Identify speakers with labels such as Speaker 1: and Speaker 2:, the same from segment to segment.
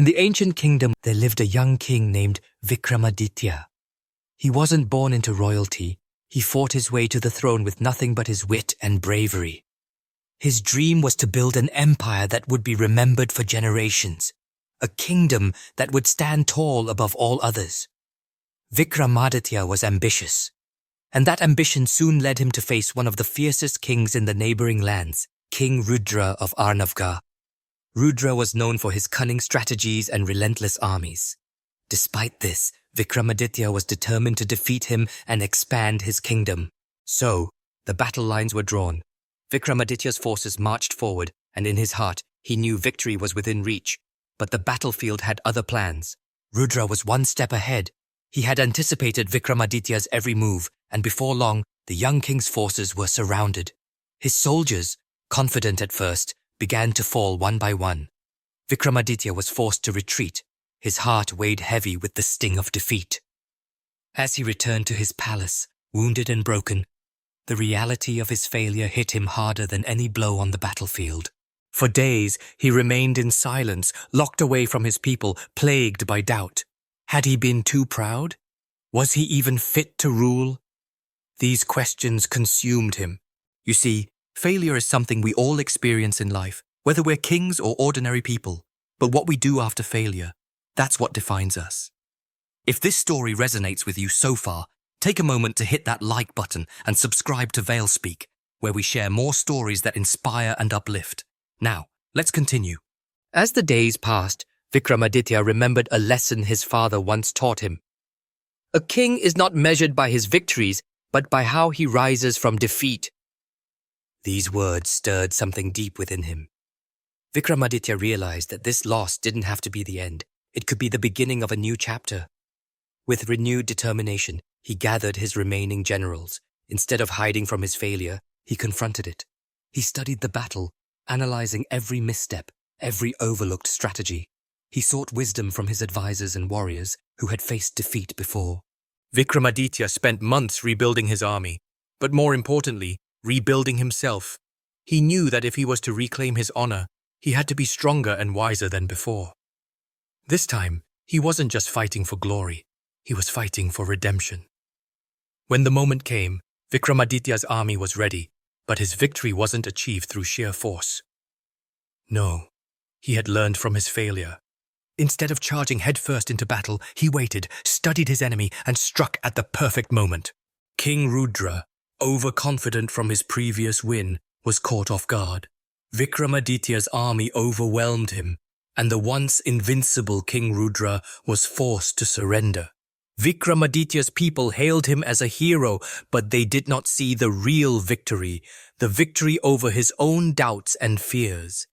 Speaker 1: In the ancient kingdom, there lived a young king named Vikramaditya. He wasn't born into royalty. He fought his way to the throne with nothing but his wit and bravery. His dream was to build an empire that would be remembered for generations, a kingdom that would stand tall above all others. Vikramaditya was ambitious, and that ambition soon led him to face one of the fiercest kings in the neighboring lands, King Rudra of Arnavga. Rudra was known for his cunning strategies and relentless armies. Despite this, Vikramaditya was determined to defeat him and expand his kingdom. So, the battle lines were drawn. Vikramaditya's forces marched forward, and in his heart, he knew victory was within reach. But the battlefield had other plans. Rudra was one step ahead. He had anticipated Vikramaditya's every move, and before long, the young king's forces were surrounded. His soldiers, confident at first, began to fall one by one. Vikramaditya was forced to retreat. His heart weighed heavy with the sting of defeat. As he returned to his palace, wounded and broken, the reality of his failure hit him harder than any blow on the battlefield. For days, he remained in silence, locked away from his people, plagued by doubt. Had he been too proud? Was he even fit to rule? These questions consumed him. You see, failure is something we all experience in life, whether we're kings or ordinary people. But what we do after failure, that's what defines us. If this story resonates with you so far, take a moment to hit that like button and subscribe to VeilSpeak, where we share more stories that inspire and uplift. Now, let's continue. As the days passed, Vikramaditya remembered a lesson his father once taught him. A king is not measured by his victories, but by how he rises from defeat. These words stirred something deep within him. Vikramaditya realized that this loss didn't have to be the end. It could be the beginning of a new chapter. With renewed determination, he gathered his remaining generals. Instead of hiding from his failure, he confronted it. He studied the battle, analyzing every misstep, every overlooked strategy. He sought wisdom from his advisors and warriors who had faced defeat before. Vikramaditya spent months rebuilding his army, but more importantly, rebuilding himself. He knew that if he was to reclaim his honor, he had to be stronger and wiser than before. This time, he wasn't just fighting for glory, he was fighting for redemption. When the moment came, Vikramaditya's army was ready, but his victory wasn't achieved through sheer force. No, he had learned from his failure. Instead of charging headfirst into battle, he waited, studied his enemy, and struck at the perfect moment. King Rudra, overconfident from his previous win, was caught off guard. Vikramaditya's army overwhelmed him, and the once invincible King Rudra was forced to surrender. Vikramaditya's people hailed him as a hero, but they did not see the real victory, the victory over his own doubts and fears.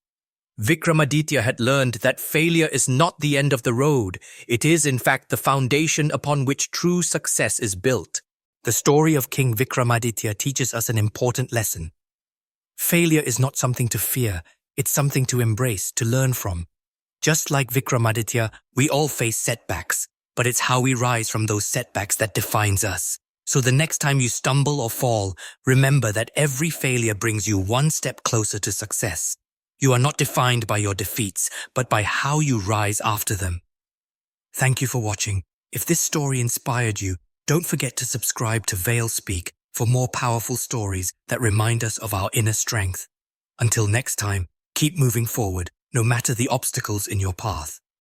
Speaker 1: Vikramaditya had learned that failure is not the end of the road. It is, in fact, the foundation upon which true success is built. The story of King Vikramaditya teaches us an important lesson. Failure is not something to fear. It's something to embrace, to learn from. Just like Vikramaditya, we all face setbacks, but it's how we rise from those setbacks that defines us. So the next time you stumble or fall, remember that every failure brings you one step closer to success. You are not defined by your defeats, but by how you rise after them. Thank you for watching. If this story inspired you, don't forget to subscribe to VeilSpeak for more powerful stories that remind us of our inner strength. Until next time, keep moving forward, no matter the obstacles in your path.